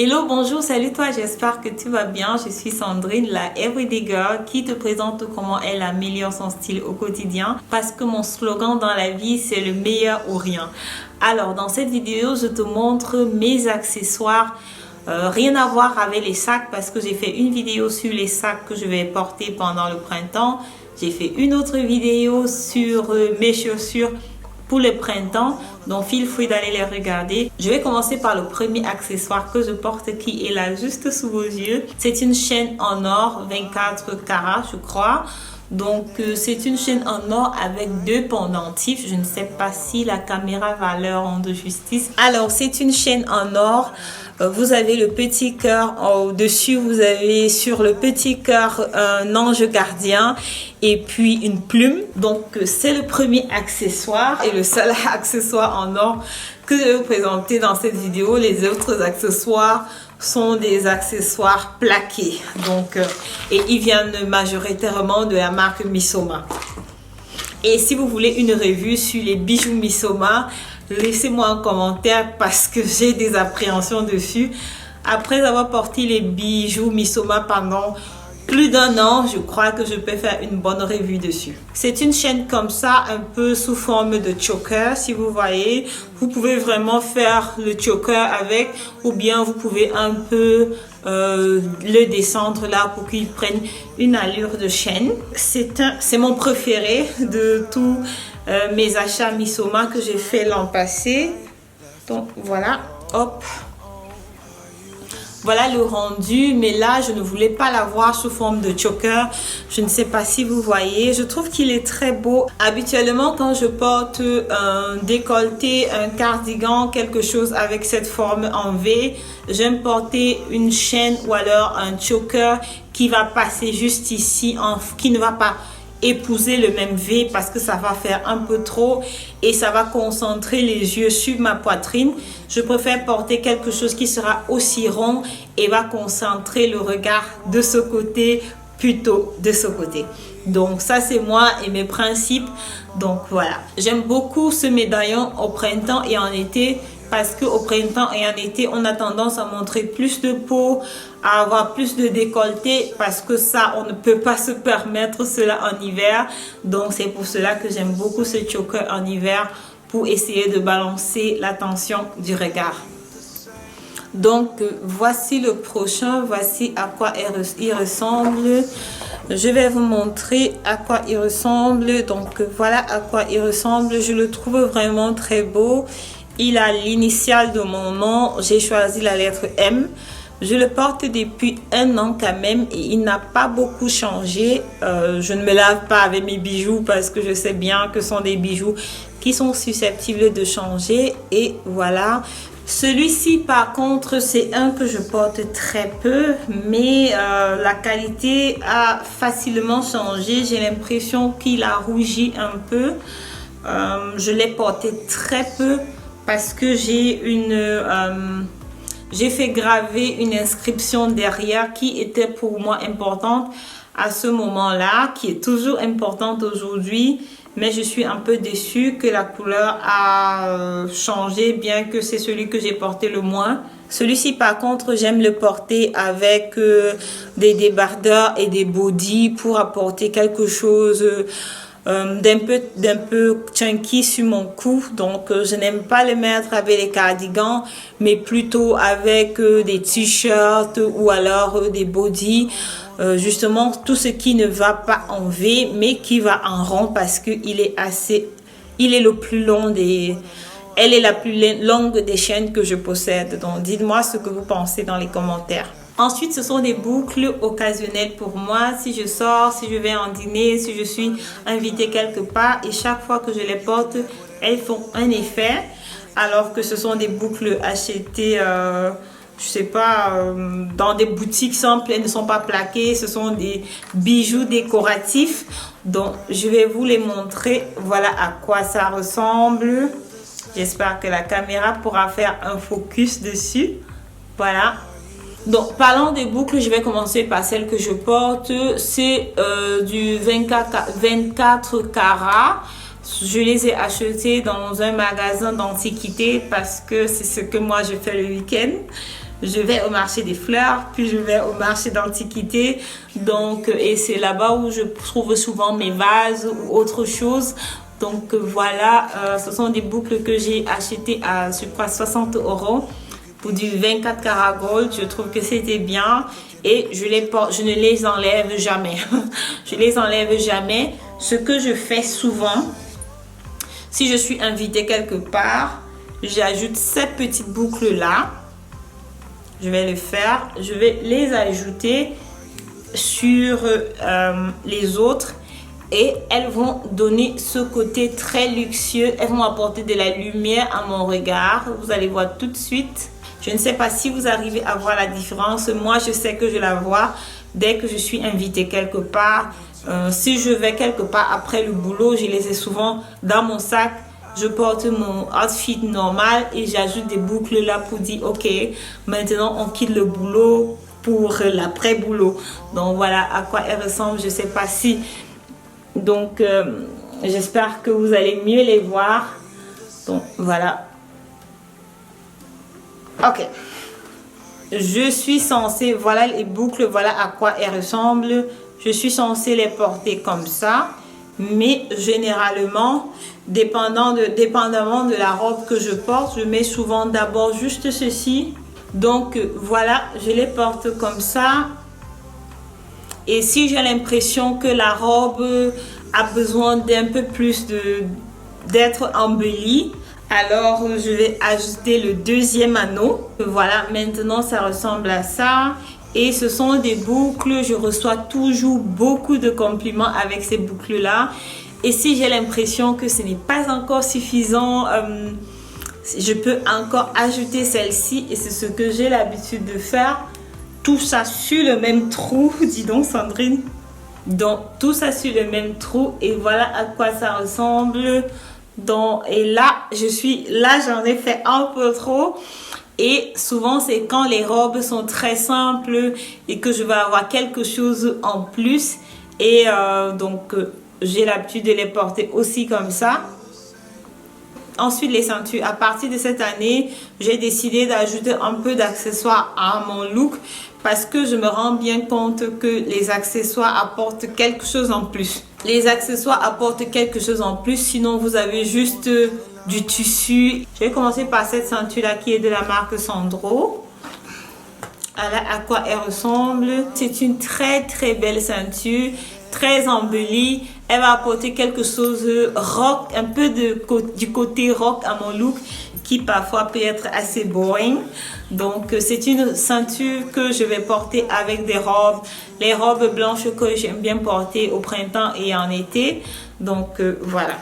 Hello, bonjour, salut toi, j'espère que tu vas bien. Je suis Sandrine, la Everyday Girl, qui te présente comment elle améliore son style au quotidien. Parce que mon slogan dans la vie, c'est le meilleur ou rien. Alors, dans cette vidéo, je te montre mes accessoires. Rien à voir avec les sacs parce que j'ai fait une vidéo sur les sacs que je vais porter pendant le printemps. J'ai fait une autre vidéo sur mes chaussures pour le printemps, donc feel free d'aller les regarder. Je vais commencer par le premier accessoire que je porte qui est là juste sous vos yeux. C'est une chaîne en or 24 carats je crois. Donc c'est une chaîne en or avec deux pendentifs. Je ne sais pas si la caméra va leur rendre justice. Alors c'est une chaîne en or. Vous avez le petit cœur au-dessus, vous avez sur le petit cœur un ange gardien et puis une plume. Donc c'est le premier accessoire et le seul accessoire en or que je vais vous présenter dans cette vidéo. Les autres accessoires sont des accessoires plaqués. Donc et ils viennent majoritairement de la marque Missoma. Et si vous voulez une revue sur les bijoux Missoma, laissez-moi un commentaire parce que j'ai des appréhensions dessus. Après avoir porté les bijoux Missoma pendant plus d'un an, je crois que je peux faire une bonne revue dessus. C'est une chaîne comme ça, un peu sous forme de choker, si vous voyez. Vous pouvez vraiment faire le choker avec, ou bien vous pouvez un peu le descendre là pour qu'il prenne une allure de chaîne. C'est mon préféré de tous mes achats Missoma que j'ai fait l'an passé. Donc voilà, hop. Voilà le rendu, mais là je ne voulais pas l'avoir sous forme de choker. Je ne sais pas si vous voyez, je trouve qu'il est très beau. Habituellement quand je porte un décolleté, un cardigan, quelque chose avec cette forme en V, j'aime porter une chaîne ou alors un choker qui va passer juste ici, qui ne va pas épouser le même V parce que ça va faire un peu trop et ça va concentrer les yeux sur ma poitrine. Je préfère porter quelque chose qui sera aussi rond et va concentrer le regard de ce côté plutôt de ce côté. Donc ça c'est moi et mes principes. Donc voilà, j'aime beaucoup ce médaillon au printemps et en été parce qu'au printemps et en été on a tendance à montrer plus de peau, à avoir plus de décolleté parce que ça on ne peut pas se permettre cela en hiver. Donc c'est pour cela que j'aime beaucoup ce choker en hiver pour essayer de balancer la tension du regard. Donc voici le prochain, voici à quoi il ressemble. Je vais vous montrer à quoi il ressemble. Donc voilà à quoi il ressemble. Je le trouve vraiment très beau. Il a l'initiale de mon nom. J'ai choisi la lettre M. Je le porte depuis un an quand même et il n'a pas beaucoup changé. Je ne me lave pas avec mes bijoux parce que je sais bien que ce sont des bijoux qui sont susceptibles de changer. Et voilà. Celui-ci par contre c'est un que je porte très peu mais la qualité a facilement changé. J'ai l'impression qu'il a rougi un peu. Je l'ai porté très peu parce que j'ai fait graver une inscription derrière qui était pour moi importante à ce moment-là, qui est toujours importante aujourd'hui. Mais je suis un peu déçue que la couleur a changé, bien que c'est celui que j'ai porté le moins. Celui-ci par contre, j'aime le porter avec des débardeurs et des bodys pour apporter quelque chose d'un peu chunky sur mon cou. Donc je n'aime pas le mettre avec les cardigans mais plutôt avec des t-shirts ou alors des bodys, justement tout ce qui ne va pas en V mais qui va en rond parce que il est le plus long elle est la plus longue des chaînes que je possède. Donc dites-moi ce que vous pensez dans les commentaires. Ensuite, ce sont des boucles occasionnelles pour moi. Si je sors, si je vais en dîner, si je suis invitée quelque part et chaque fois que je les porte, elles font un effet. Alors que ce sont des boucles achetées, je sais pas, dans des boutiques simples, elles ne sont pas plaquées. Ce sont des bijoux décoratifs. Donc, je vais vous les montrer. Voilà à quoi ça ressemble. J'espère que la caméra pourra faire un focus dessus. Voilà. Donc, parlant des boucles, je vais commencer par celle que je porte. C'est du 24 carats. Je les ai achetées dans un magasin d'antiquité parce que c'est ce que moi je fais le week-end. je vais au marché des fleurs, puis je vais au marché d'antiquité. Donc, et c'est là-bas où je trouve souvent mes vases ou autre chose. Donc voilà, ce sont des boucles que j'ai achetées à, je crois, 60 € pour du 24 karat gold. Je trouve que c'était bien et je les porte, je ne les enlève jamais. Je les enlève jamais. Ce que je fais souvent, si je suis invitée quelque part, j'ajoute cette petite boucle là. Je vais le faire. Je vais les ajouter sur les autres. Et elles vont donner ce côté très luxueux. Elles vont apporter de la lumière à mon regard. Vous allez voir tout de suite. Je ne sais pas si vous arrivez à voir la différence. Moi, je sais que je la vois dès que je suis invitée quelque part. Si je vais quelque part après le boulot, je les ai souvent dans mon sac. Je porte mon outfit normal et j'ajoute des boucles là pour dire ok, maintenant on quitte le boulot pour l'après-boulot. Donc voilà à quoi elles ressemblent. Je ne sais pas si... Donc, j'espère que vous allez mieux les voir. Donc, voilà. Ok. Je suis censée, voilà les boucles, voilà à quoi elles ressemblent. Je suis censée les porter comme ça. Mais généralement, dépendamment de la robe que je porte, je mets souvent d'abord juste ceci. Donc, voilà, je les porte comme ça. Et si j'ai l'impression que la robe a besoin d'un peu plus d'être embellie, alors je vais ajouter le deuxième anneau. Voilà, maintenant ça ressemble à ça. Et ce sont des boucles, je reçois toujours beaucoup de compliments avec ces boucles-là. Et si j'ai l'impression que ce n'est pas encore suffisant, je peux encore ajouter celle-ci. Et c'est ce que j'ai l'habitude de faire. Tout ça sur le même trou, dis donc Sandrine. Donc tout ça sur le même trou et voilà à quoi ça ressemble. Donc, et là j'en ai fait un peu trop. Et souvent c'est quand les robes sont très simples et que je vais avoir quelque chose en plus. Et donc j'ai l'habitude de les porter aussi comme ça. Ensuite, les ceintures. À partir de cette année, j'ai décidé d'ajouter un peu d'accessoires à mon look parce que je me rends bien compte que les accessoires apportent quelque chose en plus. Les accessoires apportent quelque chose en plus, sinon vous avez juste du tissu. Je vais commencer par cette ceinture-là qui est de la marque Sandro. Voilà à quoi elle ressemble. C'est une très très belle ceinture, très embellie. Elle va apporter quelque chose rock, un peu du côté rock à mon look qui parfois peut être assez boring. Donc c'est une ceinture que je vais porter avec des robes, les robes blanches que j'aime bien porter au printemps et en été. Donc voilà.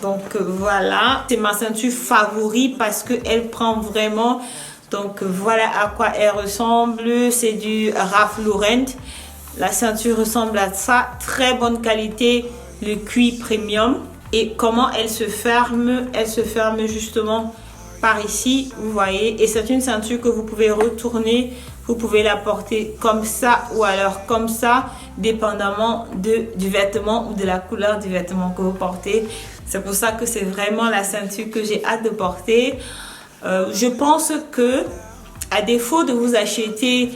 Donc voilà, c'est ma ceinture favorite parce que elle prend vraiment. Donc voilà à quoi elle ressemble. C'est du Ralph Lauren. La ceinture ressemble à ça. Très bonne qualité, le cuir premium. Et comment elle se ferme? Elle se ferme justement par ici, vous voyez. Et c'est une ceinture que vous pouvez retourner. Vous pouvez la porter comme ça ou alors comme ça, dépendamment du vêtement ou de la couleur du vêtement que vous portez. C'est pour ça que c'est vraiment la ceinture que j'ai hâte de porter. Je pense que, à défaut de vous acheter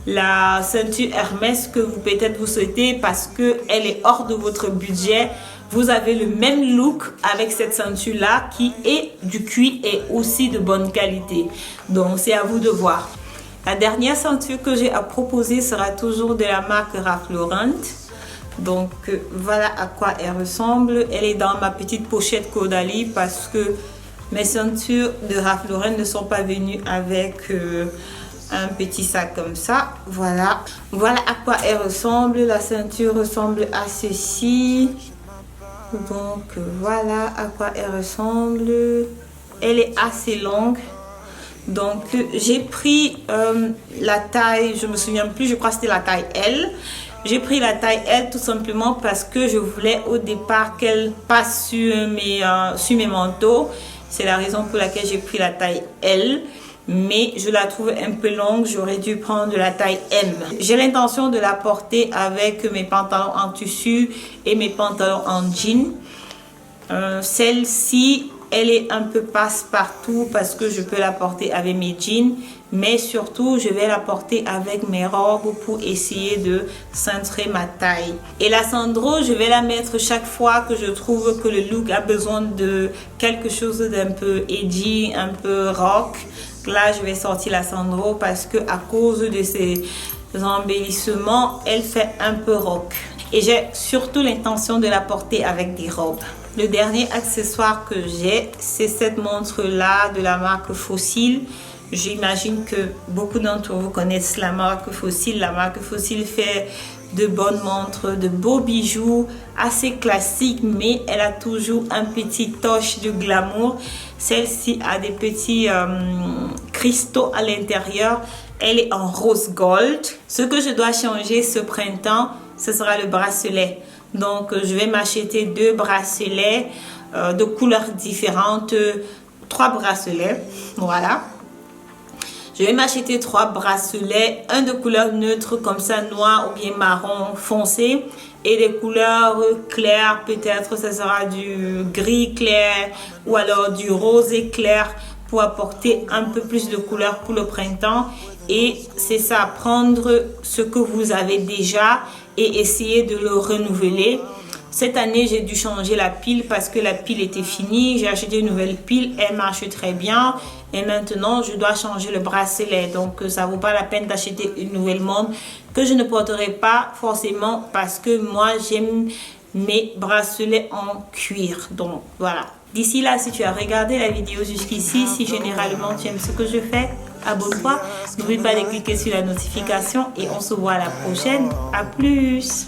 la ceinture Hermès que vous peut-être vous souhaitez parce qu'elle est hors de votre budget, vous avez le même look avec cette ceinture là qui est du cuir et aussi de bonne qualité. Donc c'est à vous de voir. La dernière ceinture que j'ai à proposer sera toujours de la marque Ralph Lauren. Donc voilà à quoi elle ressemble. Elle est dans ma petite pochette Caudalie parce que mes ceintures de Ralph Lauren ne sont pas venues avec un petit sac comme ça. Voilà. Voilà à quoi elle ressemble. La ceinture ressemble à ceci. Donc voilà à quoi elle ressemble. Elle est assez longue. Donc j'ai pris la taille, je me souviens plus, je crois que c'était la taille L. J'ai pris la taille L tout simplement parce que je voulais au départ qu'elle passe sur mes manteaux. C'est la raison pour laquelle j'ai pris la taille L. Mais je la trouve un peu longue, j'aurais dû prendre la taille M. J'ai l'intention de la porter avec mes pantalons en tissu et mes pantalons en jean. Celle-ci, elle est un peu passe-partout parce que je peux la porter avec mes jeans. mais surtout je vais la porter avec mes robes pour essayer de centrer ma taille. Et la Sandro, je vais la mettre chaque fois que je trouve que le look a besoin de quelque chose d'un peu edgy, un peu rock. Là, je vais sortir la Sandro parce que à cause de ses embellissements, elle fait un peu rock. Et j'ai surtout l'intention de la porter avec des robes. Le dernier accessoire que j'ai, c'est cette montre-là de la marque Fossil. J'imagine que beaucoup d'entre vous connaissent la marque Fossil. La marque Fossil fait de bonnes montres, de beaux bijoux, assez classiques, mais elle a toujours un petit touch de glamour. Celle-ci a des petits cristaux à l'intérieur. Elle est en rose gold. Ce que je dois changer ce printemps, ce sera le bracelet. Donc, je vais m'acheter 2 bracelets de couleurs différentes. 3 bracelets, voilà. Je vais m'acheter 3 bracelets, un de couleur neutre comme ça, noir ou bien marron foncé, et des couleurs claires, peut-être ça sera du gris clair ou alors du rosé clair pour apporter un peu plus de couleur pour le printemps. Et c'est ça, prendre ce que vous avez déjà et essayer de le renouveler. Cette année, j'ai dû changer la pile parce que la pile était finie. J'ai acheté une nouvelle pile, elle marche très bien. Et maintenant, je dois changer le bracelet. Donc, ça ne vaut pas la peine d'acheter une nouvelle montre que je ne porterai pas forcément parce que moi, j'aime mes bracelets en cuir. Donc, voilà. D'ici là, si tu as regardé la vidéo jusqu'ici, si généralement tu aimes ce que je fais, abonne-toi. N'oublie pas de cliquer sur la notification et on se voit à la prochaine. À plus!